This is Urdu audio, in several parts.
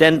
10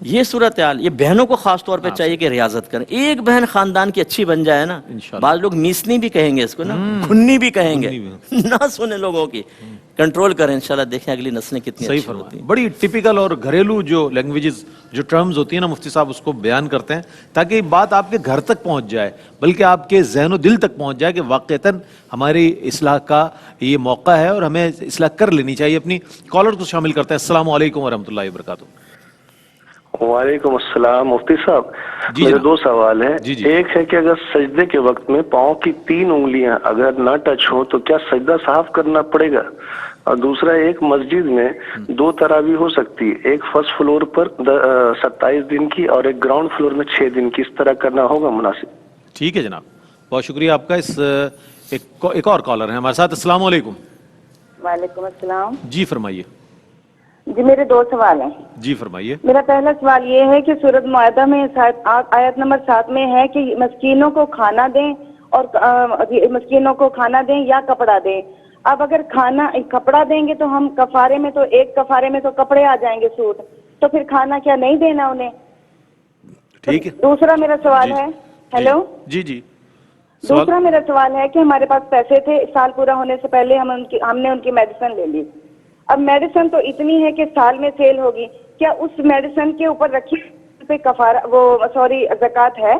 یہ صورتحال، یہ بہنوں کو خاص طور پہ چاہیے کہ ریاضت کریں. ایک بہن خاندان کی اچھی بن جائے نا، بعض لوگ میسنی بھی کہیں گے اس کو نا، کھنی بھی کہیں گے، نہ سنے لوگوں کی. کنٹرول کریں انشاءاللہ، دیکھیں اگلی نسلیں کتنی صحیح اچھی ہوتی ہیں. بڑی ٹپیکل اور گھریلو جو لینگویجز جو ٹرمز ہوتی ہیں نا مفتی صاحب اس کو بیان کرتے ہیں تاکہ یہ بات آپ کے گھر تک پہنچ جائے، بلکہ آپ کے ذہن و دل تک پہنچ جائے کہ واقعتاً ہماری اصلاح کا یہ موقع ہے اور ہمیں اصلاح کر لینی چاہیے. اپنی کالر کو شامل کرتے ہیں. السلام علیکم ورحمۃ اللہ وبرکاتہ. وعلیکم السلام مفتی صاحب. جی میرے جناب. دو سوال ہیں. جی جی. ایک ہے کہ اگر سجدے کے وقت میں پاؤں کی 3 انگلیاں اگر نہ ٹچ ہو تو کیا سجدہ صاف کرنا پڑے گا؟ اور دوسرا، ایک مسجد میں 2 تراویح ہو سکتی، ایک فرسٹ فلور پر 27 دن کی اور ایک گراؤنڈ فلور میں 6 دن کی، اس طرح کرنا ہوگا مناسب؟ ٹھیک ہے جناب، بہت شکریہ آپ کا. ایک اور کالر ہیں ہمارے ساتھ. السلام علیکم. وعلیکم السلام. جی فرمائیے. جی میرے 2 سوال ہیں. جی فرمائیے. میرا پہلا سوال یہ ہے کہ سورۃ معاہدہ میں آیت نمبر 7 میں ہے کہ مسکینوں کو کھانا دیں اور مسکینوں کو کھانا دیں یا کپڑا دیں. اب اگر کپڑا دیں گے تو ہم کفارے میں تو ایک کفارے میں تو کپڑے آ جائیں گے سوٹ، تو پھر کھانا کیا نہیں دینا انہیں؟ ٹھیک ہے. دوسرا میرا سوال ہے، ہیلو، جی جی. دوسرا میرا سوال ہے کہ ہمارے پاس پیسے تھے، سال پورا ہونے سے پہلے ہم نے ان کی میڈیسن لے لی. اب میڈیسن تو اتنی ہے کہ سال میں سیل ہوگی، کیا اس میڈیسن کے اوپر رکھی پہ زکوٰۃ ہے؟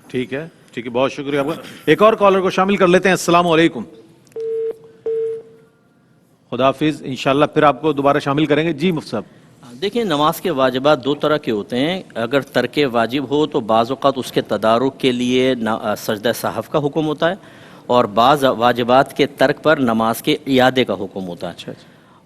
ٹھیک ہے ٹھیک ہے، بہت شکریہ آپ کا. ایک اور کالر کو شامل کر لیتے ہیں. السلام علیکم. خدا حافظ، انشاءاللہ پھر آپ کو دوبارہ شامل کریں گے. جی مفتی صاحب. دیکھیں نماز کے واجبات 2 طرح کے ہوتے ہیں. اگر ترک واجب ہو تو بعض اوقات اس کے تدارک کے لیے سجدہ سہو کا حکم ہوتا ہے، اور بعض واجبات کے ترک پر نماز کے اعادے کا حکم ہوتا ہے.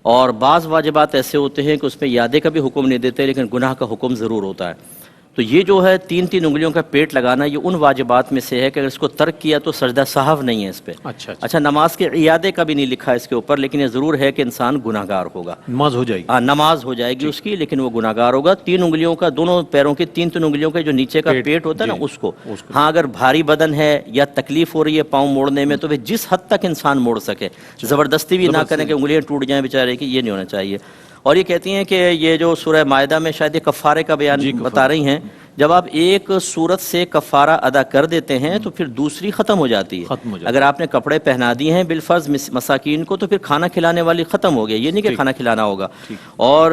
اور بعض واجبات ایسے ہوتے ہیں کہ اس میں اعادے کا بھی حکم نہیں دیتے لیکن گناہ کا حکم ضرور ہوتا ہے. تو یہ جو ہے 3 انگلیوں کا پیٹ لگانا، یہ ان واجبات میں سے ہے کہ اگر اس کو ترک کیا تو سجدہ سہو نہیں ہے اس پہ. اچھا نماز کے اعادے کا بھی نہیں لکھا اس کے اوپر، لیکن یہ ضرور ہے کہ انسان گناہ گار ہوگا. نماز ہو جائے گی. نماز ہو جائے گی اس کی، لیکن وہ گناہ گار ہوگا. 3 انگلیوں کا، دونوں پیروں کی 3 انگلیوں کا جو نیچے کا پیٹ ہوتا ہے نا اس کو. ہاں اگر بھاری بدن ہے یا تکلیف ہو رہی ہے پاؤں موڑنے میں تو وہ جس حد تک انسان موڑ سکے، زبردستی بھی نہ کریں کہ انگلیاں ٹوٹ جائیں بیچارے کی، یہ نہیں ہونا چاہیے. اور یہ کہتی ہیں کہ یہ جو سورہ مائدہ میں شاید یہ کفارے کا بیان بتا رہی ہیں، جب آپ ایک صورت سے کفارہ ادا کر دیتے ہیں تو پھر دوسری ختم ہو جاتی ہے. اگر آپ نے کپڑے پہنا دیے ہیں بالفرض مساکین کو تو پھر کھانا کھلانے والی ختم ہو گئی، یہ نہیں کہ کھانا کھلانا ہوگا. اور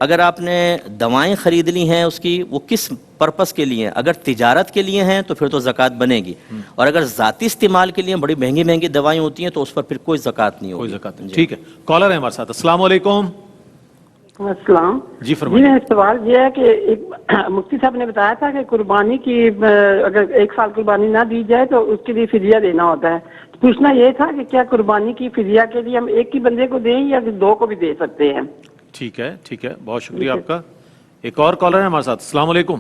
اگر آپ نے دوائیں خرید لی ہیں اس کی، وہ کس پرپس کے لیے؟ اگر تجارت کے لیے ہیں تو پھر تو زکوٰۃ بنے گی، اور اگر ذاتی استعمال کے لیے بڑی مہنگی مہنگی دوائیں ہوتی ہیں تو اس پر پھر کوئی زکوٰۃ نہیں ہوگی. ٹھیک ہے، کالر ہے ہمارے ساتھ. السلام علیکم. السلام. جی فرمائیے. میرا سوال یہ ہے کہ ایک مفتی صاحب نے بتایا تھا کہ قربانی کی اگر 1 سال قربانی نہ دی جائے تو اس کے لیے فدیہ دینا ہوتا ہے. پوچھنا یہ تھا کہ کیا قربانی کی فدیہ کے لیے ہم ایک ہی بندے کو دیں یا 2 کو بھی دے سکتے ہیں؟ ٹھیک ہے، بہت شکریہ آپ کا. ایک اور کالر ہے ہمارے ساتھ. السلام علیکم.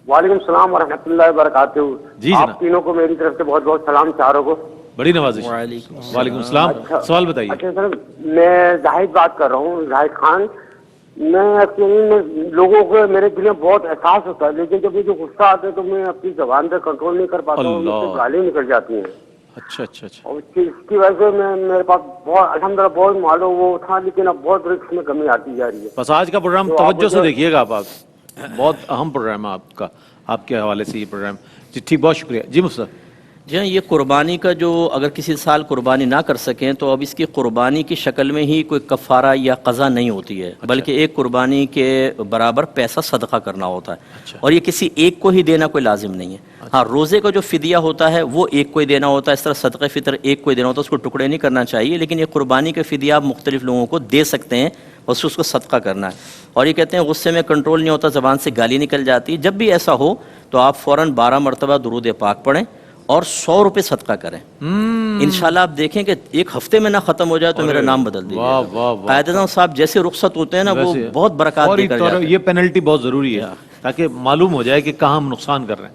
وعلیکم السلام ورحمۃ اللہ وبرکاتہ. جی آپ تینوں کو میری طرف سے بہت بہت سلام، چاروں کو بڑی نوازش. وعلیکم السلام. سوال بتائیے. اچھا سر، میں زاہد بات کر رہا ہوں، زاہد خان. میں لوگوں کو میرے دل میں بہت احساس ہوتا ہے، لیکن جب یہ جو غصہ آتا ہے تو میں اپنی زبان پہ کنٹرول نہیں کر پاتا ہوں، مجھ سے گالیاں نکل جاتی ہیں. اچھا. اور اس کی وجہ سے میرے پاس بہت الحمدللہ بہت معلوم وہ تھا، لیکن اب بہت رسک میں کمی آتی جا رہی ہے. بس آج کا پروگرام توجہ سے دیکھیے گا آپ بہت اہم پروگرام ہے آپ کا، آپ کے حوالے سے یہ پروگرام. جی ٹھیک، بہت شکریہ. جی مفتی صاحب. جی ہاں، یہ قربانی کا جو اگر کسی سال قربانی نہ کر سکیں تو اب اس کی قربانی کی شکل میں ہی کوئی کفارہ یا قضا نہیں ہوتی ہے، بلکہ ایک قربانی کے برابر پیسہ صدقہ کرنا ہوتا ہے. اور یہ کسی ایک کو ہی دینا کوئی لازم نہیں ہے. ہاں روزے کا جو فدیہ ہوتا ہے وہ ایک کو ہی دینا ہوتا ہے، اس طرح صدقہ فطر ایک کو ہی دینا ہوتا ہے، اس کو ٹکڑے نہیں کرنا چاہیے. لیکن یہ قربانی کے فدیہ آپ مختلف لوگوں کو دے سکتے ہیں، بس اس کو صدقہ کرنا ہے. اور یہ کہتے ہیں غصے میں کنٹرول نہیں ہوتا، زبان سے گالی نکل جاتی ہے. جب بھی ایسا ہو تو آپ فوراً 12 مرتبہ درود پاک پڑھیں اور 100 روپے صدقہ کریں. انشاءاللہ آپ دیکھیں کہ 1 ہفتے میں نہ ختم ہو جائے تو میرا نام بدل دیجیے. قائد اعظم صاحب جیسے رخصت ہوتے ہیں نا وہ بہت برکات دے کر جاتے ہیں. یہ پینلٹی بہت ضروری ہے تاکہ معلوم ہو جائے کہ کہاں ہم نقصان کر رہے ہیں.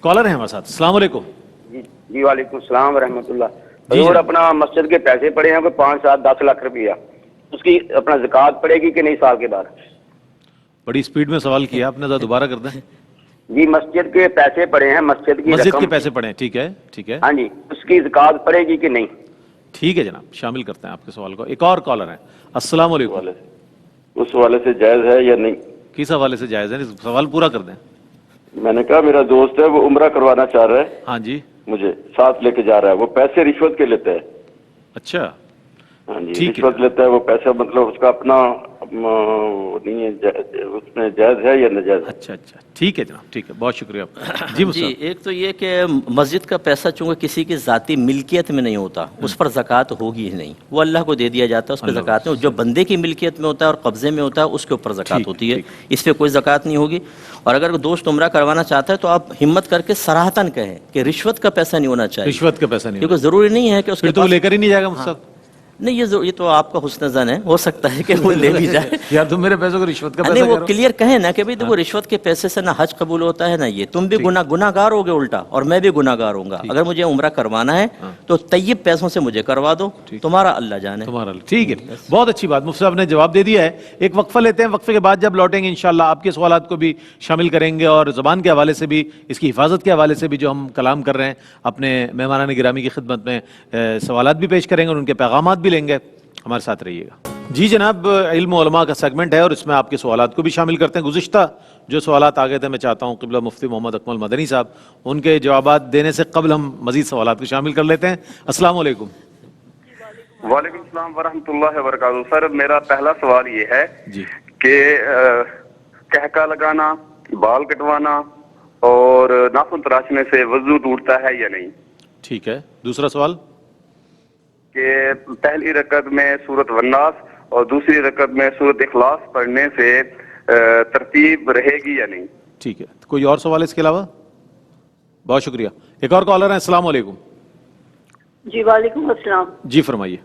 کالر ہیں ہمارے ساتھ. السلام علیکم. جی وعلیکم السلام ورحمۃ اللہ. حضور اپنا مسجد کے پیسے پڑے ہیں کوئی 5 7 10 لاکھ روپیہ، اس کی اپنا زکوٰۃ پڑے گی کہ نہیں سال کے بعد؟ بڑی سپیڈ میں سوال کیا آپ نے، ذرا دوبارہ کر دیں. جی مسجد کے پیسے پڑے ہیں، مسجد کے پیسے پڑے ہیں. ٹھیک ہے. ہاں جی، اس کی زکوٰۃ پڑے گی کہ نہیں؟ ٹھیک ہے جناب، شامل کرتے ہیں آپ کے سوال کو. ایک اور کالر ہیں. السلام علیکم. اس والے سے جائز ہے یا نہیں؟ کس حوالے سے جائز ہے؟ سوال پورا کر دیں. میں نے کہا میرا دوست ہے وہ عمرہ کروانا چاہ رہا ہے, ہاں جی, مجھے ساتھ لے کے جا رہا ہے, وہ پیسے رشوت کے لیتا ہے. اچھا ہاں جی, ٹھیک ہے. رشوت لیتا ہے وہ پیسہ, مطلب اس کا اپنا نہیں ہے, اس میں جائز ہے یا ناجائز ہے؟ اچھا اچھا ٹھیک ہے جناب, ٹھیک ہے, بہت شکریہ آپ کا. جی جی ایک تو یہ کہ مسجد کا پیسہ چونکہ کسی کی ذاتی ملکیت میں نہیں ہوتا, اس پر زکوٰۃ ہوگی ہی نہیں, وہ اللہ کو دے دیا جاتا ہے, اس پہ زکوٰۃ نہیں. جو بندے کی ملکیت میں ہوتا ہے اور قبضے میں ہوتا ہے اس کے اوپر زکوٰۃ ہوتی ہے, اس پہ کوئی زکوٰۃ نہیں ہوگی. اور اگر دوست عمرہ کروانا چاہتا ہے تو آپ ہمت کر کے صراحتاً کہیں کہ رشوت کا پیسہ نہیں ہونا چاہیے, رشوت کا پیسہ نہیں, کیونکہ ضروری نہیں ہے کہ اس کے تو لے کر ہی نہیں جائے گا مجھ سے. نہیں, یہ تو آپ کا حسن زن ہے, ہو سکتا ہے کہ وہ لے بھی جائے. یار تم میرے پیسوں کو رشوت کا پیسہ نہیں, وہ کرو. کلیئر کہیں نا کہ بھئی دیکھو رشوت کے پیسے سے نہ حج قبول ہوتا ہے نہ یہ, تم بھی گناہ گار ہوگے الٹا, اور میں بھی گناہ گار ہوں گا. اگر مجھے عمرہ کروانا ہے تو طیب پیسوں سے مجھے کروا دو, تمہارا اللہ جانے. تمہارا ٹھیک ہے, بہت اچھی بات, مفتی صاحب نے جواب دے دیا ہے. ایک وقفہ لیتے ہیں, وقفے کے بعد جب لوٹیں گے انشاءاللہ آپ کے سوالات کو بھی شامل کریں گے, اور زبان کے حوالے سے بھی, اس کی حفاظت کے حوالے سے بھی جو ہم کلام کر رہے ہیں اپنے مہمانان گرامی کی خدمت میں سوالات بھی پیش کریں گے اور ان کے پیغامات بھی لیں گے. ہمارے ساتھ رہیے گا. جی جناب, علم و علماء کا سیگمنٹ ہے اور اس میں آپ کے سوالات کو بھی شامل کرتے ہیں. گزشتہ جو سوالات آ گئے تھے, میں چاہتا ہوں قبلہ مفتی محمد اکمل مدنی صاحب ان کے جوابات دینے سے قبل ہم مزید سوالات کو شامل کر لیتے ہیں. السلام علیکم. وعلیکم السلام ورحمۃ اللہ وبرکاتہ. سر میرا پہلا سوال یہ ہے جی کہ کہکا لگانا, بال کٹوانا اور ناخن تراشنے سے وضو ٹوٹتا ہے یا نہیں؟ ٹھیک ہے. دوسرا سوال کہ پہلی رکعت میں سورۃ والناس اور دوسری رکعت میں سورۃ اخلاص پڑھنے سے ترتیب رہے گی یا نہیں؟ ٹھیک ہے. کوئی اور سوال اس کے علاوہ؟ بہت شکریہ. ایک اور کالر ہیں. السلام علیکم. جی وعلیکم السلام. جی فرمائیے.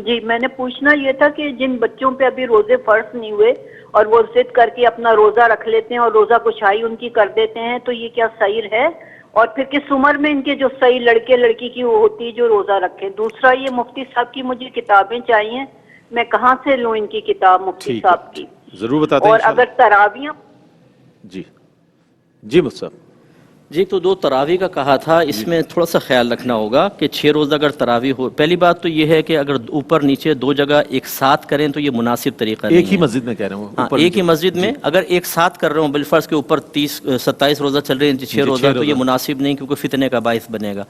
جی میں نے پوچھنا یہ تھا کہ جن بچوں پہ ابھی روزے فرض نہیں ہوئے اور وہ ضد کر کے اپنا روزہ رکھ لیتے ہیں اور روزہ کشائی ان کی کر دیتے ہیں, تو یہ کیا صحیح ہے؟ اور پھر کس عمر میں ان کے جو صحیح لڑکے لڑکی کی وہ ہوتی ہے جو روزہ رکھے؟ دوسرا یہ مفتی صاحب کی مجھے کتابیں چاہیے, میں کہاں سے لوں ان کی کتاب مفتی صاحب کی؟ ضرور بتاتے ہیں. اور اگر تراویاں جی مفتی صاحب. جی تو 2 تراویح کا کہا تھا, اس میں تھوڑا سا خیال رکھنا ہوگا کہ 6 روزہ اگر تراویح ہو, پہلی بات تو یہ ہے کہ اگر اوپر نیچے 2 جگہ ایک ساتھ کریں تو یہ مناسب طریقہ نہیں ہے. ایک ہی مسجد میں کہہ رہے ہوں, ایک ہی مسجد میں اگر ایک ساتھ کر رہے ہوں, بالفرض کے اوپر 27 روزہ چل رہے ہیں 6 روزہ, تو یہ مناسب نہیں کیونکہ فتنے کا باعث بنے گا.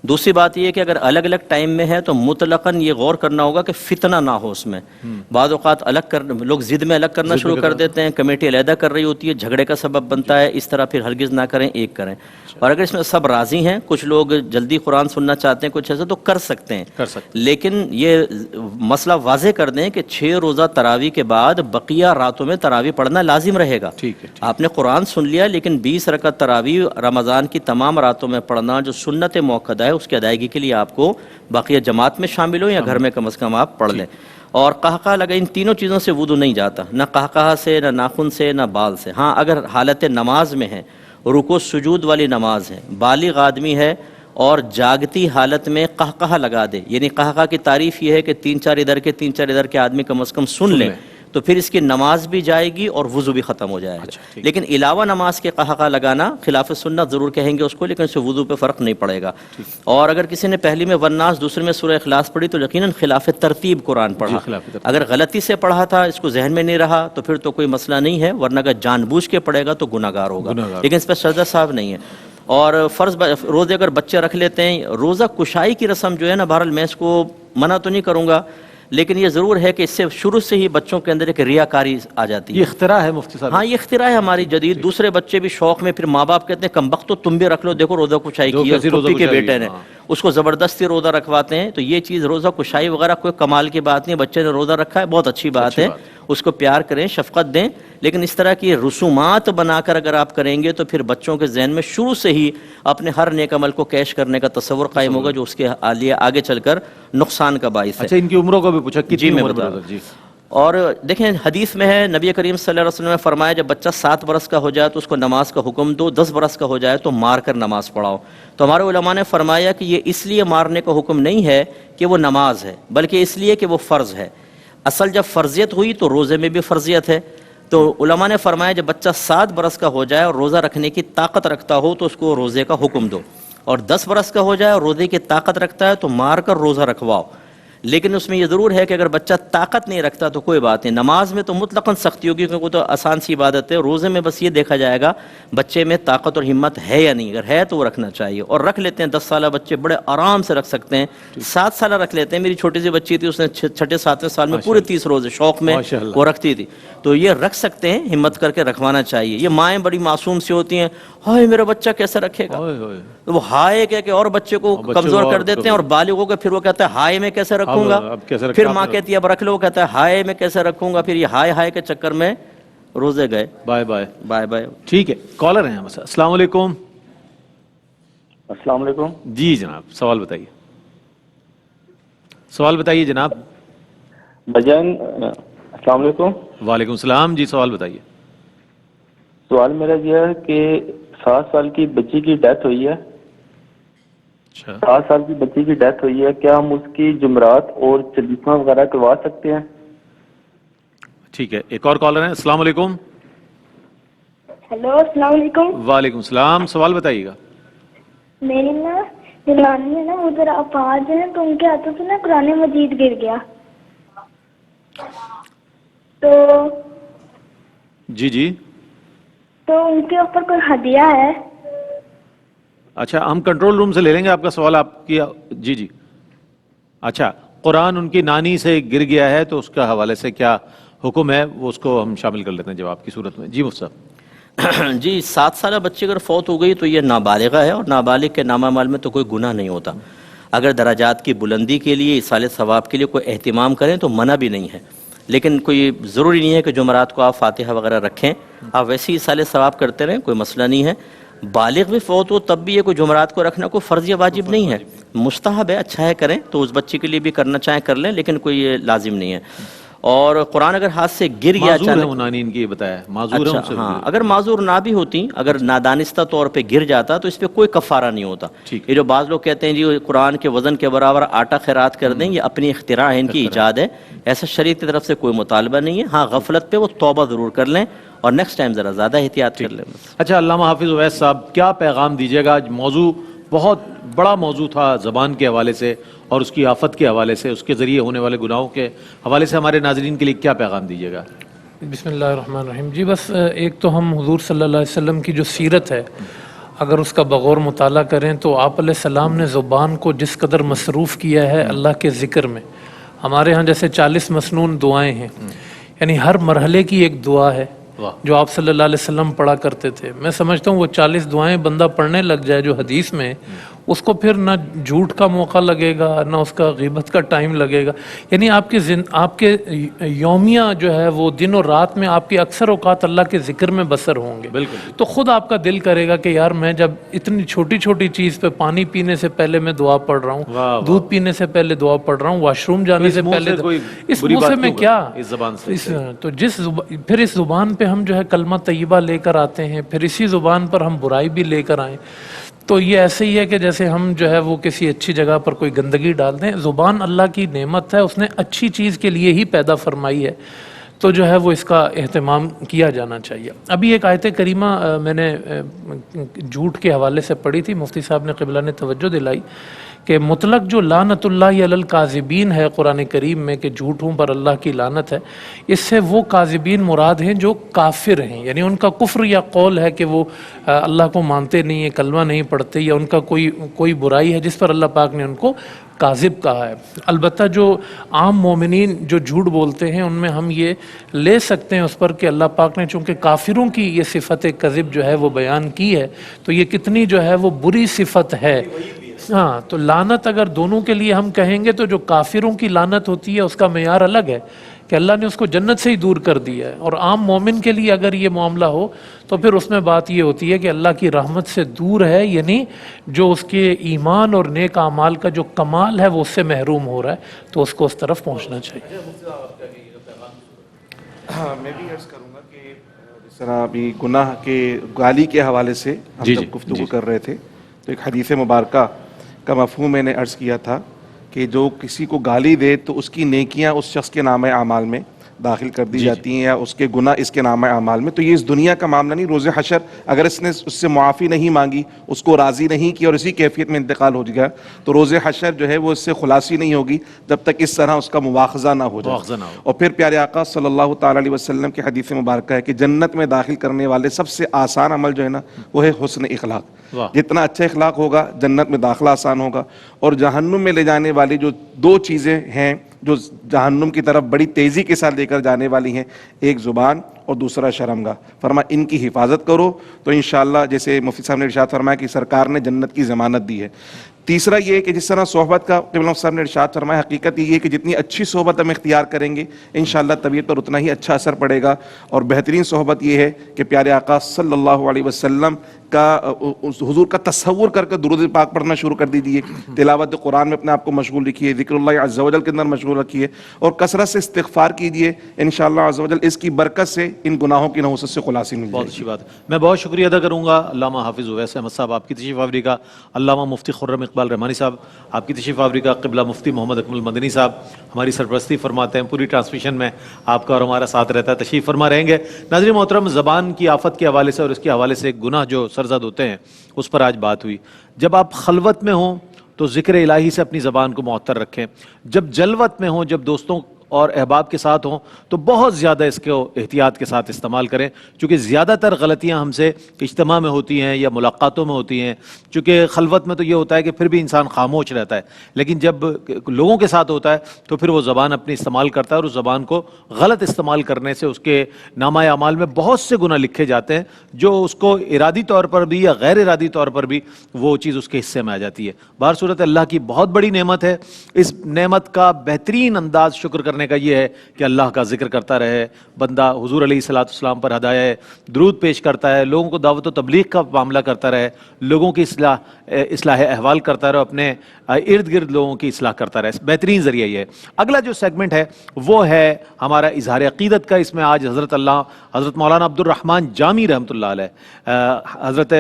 دوسری بات یہ ہے کہ اگر الگ الگ ٹائم میں ہے تو مطلقاً یہ غور کرنا ہوگا کہ فتنہ نہ ہو اس میں. بعض اوقات لوگ ضد میں الگ کرنا شروع کر دیتے ہیں, کمیٹی علیحدہ کر رہی ہوتی ہے, جھگڑے کا سبب بنتا ہے. اس طرح پھر ہرگز نہ کریں, ایک کریں. اور اگر اس میں سب راضی ہیں, کچھ لوگ جلدی قرآن سننا چاہتے ہیں, کچھ ایسا, تو کر سکتے ہیں. لیکن یہ مسئلہ واضح کر دیں کہ 6 روزہ تراویح کے بعد بقیہ راتوں میں تراویح پڑھنا لازم رہے گا. آپ نے قرآن سن لیا, لیکن 20 رکعت تراویح رمضان کی تمام راتوں میں پڑھنا جو سنت موقدہ ہے, اس کی ادائیگی کے لیے آپ کو بقیہ جماعت میں شامل ہو یا گھر میں کم از کم آپ پڑھ لیں. اور قہقہ لگا, ان تینوں چیزوں سے وضو نہیں جاتا, نہ قہقہ سے, نہ ناخن سے, نہ بال سے. ہاں اگر حالت نماز میں ہے, رکوع سجود والی نماز ہے, بالغ آدمی ہے اور جاگتی حالت میں قہقہ لگا دے, یعنی قہقہ کی تعریف یہ ہے کہ 3-4 ادھر کے 3-4 ادھر کے آدمی کم از کم سن لیں, تو پھر اس کی نماز بھی جائے گی اور وضو بھی ختم ہو جائے گا. لیکن علاوہ نماز کے قہقہ لگانا خلاف سنت ضرور کہیں گے اس کو, لیکن اس سے وضو پہ فرق نہیں پڑے گا. اور اگر کسی نے پہلی میں والناس دوسرے میں سورہ اخلاص پڑھی تو یقیناً خلاف ترتیب قرآن پڑھا. اگر غلطی سے پڑھا تھا, اس کو ذہن میں نہیں رہا, تو پھر تو کوئی مسئلہ نہیں ہے, ورنہ اگر جان بوجھ کے پڑھے گا تو گناہ گار ہوگا, لیکن اس پہ سجدہ صاحب نہیں ہے. اور فرض روزے اگر بچے رکھ لیتے ہیں, روزہ کشائی کی رسم جو ہے نا, بہرحال میں اس کو منع تو نہیں کروں گا, لیکن یہ ضرور ہے کہ اس سے شروع سے ہی بچوں کے اندر ایک ریاکاری آ جاتی ہے. یہ اختراع ہے مفتی صاحب. ہاں یہ اختراع ہے ہماری جدید. دوسرے بچے بھی شوق میں, پھر ماں باپ کہتے ہیں کم بخت تو تم بھی رکھ لو, دیکھو روزہ کشائی کی ہے پھوپھی کے بیٹے نے, اس کو زبردستی روزہ رکھواتے ہیں. تو یہ چیز روزہ کشائی وغیرہ کوئی کمال کی بات نہیں, بچے نے روزہ رکھا ہے بہت اچھی بات ہے, اس کو پیار کریں, شفقت دیں. لیکن اس طرح کی رسومات بنا کر اگر آپ کریں گے تو پھر بچوں کے ذہن میں شروع سے ہی اپنے ہر نیک عمل کو کیش کرنے کا تصور قائم ہوگا, جو اس کے لیے آگے چل کر نقصان کا باعث ہے. اچھا, ان کی عمروں کو بھی پوچھا, کتنی عمر بتا رہا؟ اور دیکھیں حدیث میں ہے, نبی کریم صلی اللہ علیہ وسلم نے فرمایا جب بچہ 7 برس کا ہو جائے تو اس کو نماز کا حکم دو, 10 برس کا ہو جائے تو مار کر نماز پڑھاؤ. تو ہمارے علماء نے فرمایا کہ یہ اس لیے مارنے کا حکم نہیں ہے کہ وہ نماز ہے, بلکہ اس لیے کہ وہ فرض ہے. اصل جب فرضیت ہوئی تو روزے میں بھی فرضیت ہے. تو علماء نے فرمایا جب بچہ 7 برس کا ہو جائے اور روزہ رکھنے کی طاقت رکھتا ہو تو اس کو روزے کا حکم دو, اور 10 برس کا ہو جائے اور روزے کی طاقت رکھتا ہے تو مار کر روزہ رکھواؤ. لیکن اس میں یہ ضرور ہے کہ اگر بچہ طاقت نہیں رکھتا تو کوئی بات نہیں. نماز میں تو مطلقاً سختی ہوگی کیونکہ وہ تو آسان سی عبادت ہے. روزے میں بس یہ دیکھا جائے گا بچے میں طاقت اور ہمت ہے یا نہیں. اگر ہے تو وہ رکھنا چاہیے, اور رکھ لیتے ہیں. 10 سالہ بچے بڑے آرام سے رکھ سکتے ہیں, 7 سالہ رکھ لیتے ہیں. میری چھوٹی سی بچی تھی, اس نے 6 7 سال میں پورے 30 روزے شوق میں وہ رکھتی تھی. تو یہ رکھ سکتے ہیں, ہمت کر کے رکھوانا چاہیے. یہ مائیں بڑی معصوم سی ہوتی ہیں, ہائے میرا بچہ کیسے رکھے گا, وہ ہائے کہہ کے اور بچے کو کمزور کر دیتے ہیں, اور بالغوں کو پھر وہ کہتا ہے ہائے میں کیسے رکھوں گا, پھر ماں کہتی ہے اب رکھ لو, وہ کہتا ہے ہائے میں کیسے رکھوں گا. پھر یہ ہائے ہائے کے چکر میں روزے گئے. Bye bye bye bye. ٹھیک ہے, کالر ہیں بس. السلام علیکم. السلام علیکم. جی جناب, سوال بتائیے. سوال بتائیے جناب. بجان السلام علیکم. وعلیکم السلام. جی سوال بتائیے. سوال میرا یہ ہے کہ 7 سال کی بچی کی ڈیتھ ہوئی ہے. 7 سال کی بچی کی ڈیتھ ہوئی ہے, کیا ہم اس کی جمعرات اور چلیساں وغیرہ کروا سکتے ہیں؟ ٹھیک ہے, ایک اور کالر ہیں. السلام علیکم. ہیلو السلام علیکم. وعلیکم السلام. سوال بتائیے گا. میری نا نانی ہے نا, ادھر افواج ہے تو ان کے ہاتھوں سے نا قرآن مجید گر گیا, تو جی تو ان کے اوپر کوئی ہدیہ ہے؟ اچھا, ہم کنٹرول روم سے لے لیں گے آپ کا سوال. آپ کی جی اچھا, قرآن ان کی نانی سے گر گیا ہے تو اس کا حوالے سے کیا حکم ہے, وہ اس کو ہم شامل کر لیتے ہیں جواب کی صورت میں. جی مفتی صاحب. جی 7 سالہ بچی اگر فوت ہو گئی تو یہ نابالغہ ہے, اور نابالغ کے نامہ مال میں تو کوئی گناہ نہیں ہوتا. اگر درجات کی بلندی کے لیے, ایصال ثواب کے لیے کوئی اہتمام کریں تو منع بھی نہیں ہے, لیکن کوئی ضروری نہیں ہے کہ جمعرات کو آپ فاتحہ وغیرہ رکھیں. آپ ویسے ہی ایصال ثواب کرتے رہیں, کوئی مسئلہ نہیں ہے. بالغ بھی فوت ہو تب بھی یہ کوئی جمعرات کو رکھنا کوئی فرض یا واجب نہیں ہے, مستحب ہے. اچھا ہے کریں, تو اس بچی کے لیے بھی کرنا چاہیں کر لیں, لیکن کوئی یہ لازم نہیں ہے. اور قرآن اگر ہاتھ سے گر گیا نانی ان کی بتایا معذور ہے. اچھا ہاں, اگر معذور نہ بھی ہوتی, اگر نادانستہ طور پہ گر جاتا تو اس پہ کوئی کفارہ نہیں ہوتا. یہ جو بعض لوگ کہتے ہیں جی قرآن کے وزن کے برابر آٹا خیرات کر دیں, یہ اپنی اختراع ہے, ان کی ایجاد ہے, ایسا شریعت کی طرف سے کوئی مطالبہ نہیں ہے. ہاں غفلت پہ وہ توبہ ضرور کر لیں, اور نیکسٹ ٹائم ذرا زیادہ احتیاط کر لیں. اچھا, علامہ حافظ اویس صاحب کیا پیغام دیجیے گا؟ موضوع بہت بڑا موضوع تھا, زبان کے حوالے سے اور اس کی آفت کے حوالے سے, اس کے ذریعے ہونے والے گناہوں کے حوالے سے ہمارے ناظرین کے لیے کیا پیغام دیجیے گا؟ بسم اللہ الرحمن الرحیم. جی بس ایک تو ہم حضور صلی اللہ علیہ وسلم کی جو سیرت ہے اگر اس کا بغور مطالعہ کریں تو آپ علیہ السلام نے زبان کو جس قدر مصروف کیا ہے اللہ کے ذکر میں. ہمارے ہاں جیسے 40 مسنون دعائیں ہیں, یعنی ہر مرحلے کی ایک دعا ہے جو آپ صلی اللہ علیہ وسلم پڑھا کرتے تھے. میں سمجھتا ہوں وہ 40 دعائیں بندہ پڑھنے لگ جائے جو حدیث میں, اس کو پھر نہ جھوٹ کا موقع لگے گا نہ اس کا غیبت کا ٹائم لگے گا. یعنی آپ کے یومیہ جو ہے وہ دن اور رات میں آپ کے اکثر اوقات اللہ کے ذکر میں بسر ہوں گے. تو خود آپ کا دل کرے گا کہ یار میں جب اتنی چھوٹی چھوٹی چیز پہ, پانی پینے سے پھر میں دعا پڑھ رہا ہوں, دودھ پینے سے پہلے دعا پڑھ رہا ہوں, واش روم جانے سے پہلے, اس منہ سے میں کیا, تو پھر اس زبان پہ ہم جو ہے کلمہ طیبہ لے کر آتے ہیں, پھر اسی زبان پر ہم برائی بھی لے کر آئیں. تو یہ ایسے ہی ہے کہ جیسے ہم جو ہے وہ کسی اچھی جگہ پر کوئی گندگی ڈال دیں. زبان اللہ کی نعمت ہے, اس نے اچھی چیز کے لیے ہی پیدا فرمائی ہے, تو جو ہے وہ اس کا اہتمام کیا جانا چاہیے. ابھی ایک آیت کریمہ میں نے جھوٹ کے حوالے سے پڑھی تھی, مفتی صاحب نے قبلہ نے توجہ دلائی کہ مطلق جو لعنت اللہ علی الکاذبین ہے قرآن کریم میں, کہ جھوٹوں پر اللہ کی لعنت ہے, اس سے وہ کاذبین مراد ہیں جو کافر ہیں, یعنی ان کا کفر یا قول ہے کہ وہ اللہ کو مانتے نہیں ہیں, کلمہ نہیں پڑھتے, یا ان کا کوئی برائی ہے جس پر اللہ پاک نے ان کو کاذب کہا ہے. البتہ جو عام مومنین جو جھوٹ بولتے ہیں ان میں ہم یہ لے سکتے ہیں اس پر کہ اللہ پاک نے چونکہ کافروں کی یہ صفت کذب جو ہے وہ بیان کی ہے, تو یہ کتنی جو ہے وہ بری صفت ہے. ہاں, تو لعنت اگر دونوں کے لیے ہم کہیں گے تو جو کافروں کی لعنت ہوتی ہے اس کا معیار الگ ہے کہ اللہ نے اس کو جنت سے ہی دور کر دیا ہے, اور عام مومن کے لیے اگر یہ معاملہ ہو تو پھر اس میں بات یہ ہوتی ہے کہ اللہ کی رحمت سے دور ہے, یعنی جو اس کے ایمان اور نیک اعمال کا جو کمال ہے وہ اس سے محروم ہو رہا ہے, تو اس کو اس طرف پہنچنا چاہیے. میں بھی عرض کروں گا کہ جس طرح ابھی گناہ کے گالی کے حوالے سے ہم جب گفتگو کر رہے تھے تو ایک حدیث مبارکہ کا مفہوم میں نے عرض کیا تھا کہ جو کسی کو گالی دے تو اس کی نیکیاں اس شخص کے نام اعمال میں داخل کر دی جاتی ہیں یا اس کے گناہ اس کے نامہ اعمال میں، تو یہ اس دنیا کا معاملہ نہیں. روز حشر اگر اس نے اس سے معافی نہیں مانگی، اس کو راضی نہیں کی اور اسی کیفیت میں انتقال ہو گیا، تو روز حشر جو ہے وہ اس سے خلاصی نہیں ہوگی جب تک اس طرح اس کا مواخذہ نہ ہو جائے. اور پھر پیارے آقا صلی اللہ تعالیٰ علیہ وسلم کی حدیث مبارکہ ہے کہ جنت میں داخل کرنے والے سب سے آسان عمل جو ہے نا وہ ہے حسن اخلاق. جتنا اچھا اخلاق ہوگا جنت میں داخلہ آسان ہوگا. اور جہنم میں لے جانے والی جو دو چیزیں ہیں جو جہنم کی طرف بڑی تیزی کے ساتھ لے کر جانے والی ہیں، ایک زبان اور دوسرا شرمگاہ. فرمایا ان کی حفاظت کرو تو انشاءاللہ جیسے مفتی صاحب نے ارشاد فرمایا کہ سرکار نے جنت کی ضمانت دی ہے. تیسرا یہ کہ جس طرح صحبت کا قبلہ صاحب نے ارشاد فرمایا، حقیقت یہ ہے کہ جتنی اچھی صحبت ہم اختیار کریں گے انشاءاللہ طبیعت پر اتنا ہی اچھا اثر پڑے گا. اور بہترین صحبت یہ ہے کہ پیارے آقا صلی اللہ علیہ وسلم کا حضور کا تصور کر کے درود پاک پڑھنا شروع کر دیجیے. تلاوت قرآن میں اپنے آپ کو مشغول رکھیے، ذکر اللہ عز و جل کے اندر مشغول رکھیے اور کثرت سے استغفار کیجیے. انشاءاللہ عز و جل اس کی برکت سے ان گناہوں کی نحوست سے خلاصی مل جائے. بہت اچھی بات. میں بہت شکریہ ادا کروں گا علامہ حافظ اویس احمد صاحب آپ کی تشریف آوری کا، علامہ مفتی خرم اقبال رحمانی صاحب آپ کی تشریف آوری کا، قبلہ مفتی محمد اکمل مدنی صاحب ہماری سرپرستی فرماتے ہیں. پوری ٹرانسمیشن میں آپ کا اور ہمارا ساتھ رہتا ہے، تشریف فرما رہیں گے. ناظرین محترم، زبان کی آفت کے حوالے سے اور اس کے حوالے سے گناہ جو سرزد ہوتے ہیں اس پر آج بات ہوئی. جب آپ خلوت میں ہوں تو ذکر الہی سے اپنی زبان کو معطر رکھیں. جب جلوت میں ہوں، جب دوستوں اور احباب کے ساتھ ہوں تو بہت زیادہ اس کو احتیاط کے ساتھ استعمال کریں، چونکہ زیادہ تر غلطیاں ہم سے اجتماع میں ہوتی ہیں یا ملاقاتوں میں ہوتی ہیں. چونکہ خلوت میں تو یہ ہوتا ہے کہ پھر بھی انسان خاموش رہتا ہے، لیکن جب لوگوں کے ساتھ ہوتا ہے تو پھر وہ زبان اپنی استعمال کرتا ہے اور اس زبان کو غلط استعمال کرنے سے اس کے نامہ اعمال میں بہت سے گناہ لکھے جاتے ہیں جو اس کو ارادی طور پر بھی یا غیر ارادی طور پر بھی وہ چیز اس کے حصے میں آ جاتی ہے. بہر صورت اللہ کی بہت بڑی نعمت ہے. اس نعمت کا بہترین انداز شکر کرنے کا یہ ہے کہ اللہ کا ذکر کرتا رہے. بندہ حضور علیہ الصلوۃ والسلام پر ہدایہ درود پیش کرتا ہے، لوگوں کو دعوت و تبلیغ کا معاملہ کرتا رہے، لوگوں کی اصلاح احوال کرتا رہے، اپنے ارد گرد لوگوں کی اصلاح کرتا رہے. بہترین ذریعہ یہ ہے. اگلا جو سیگمنٹ ہے وہ ہے ہمارا اظہار عقیدت کا. اس میں آج حضرت مولانا عبد الرحمن جامی رحمۃ اللہ علیہ، حضرت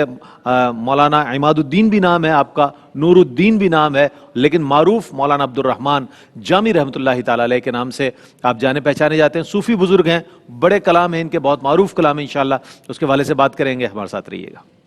مولانا عماد الدین بھی نام ہے آپ کا، نور الدین بھی نام ہے، لیکن معروف مولانا عبد الرحمن جامی رحمۃ اللہ تعالی علیہ کے نام سے آپ جانے پہچانے جاتے ہیں. صوفی بزرگ ہیں، بڑے کلام ہیں ان کے، بہت معروف کلام ہیں. انشاءاللہ اس کے حوالے سے بات کریں گے. ہمارے ساتھ رہیے گا.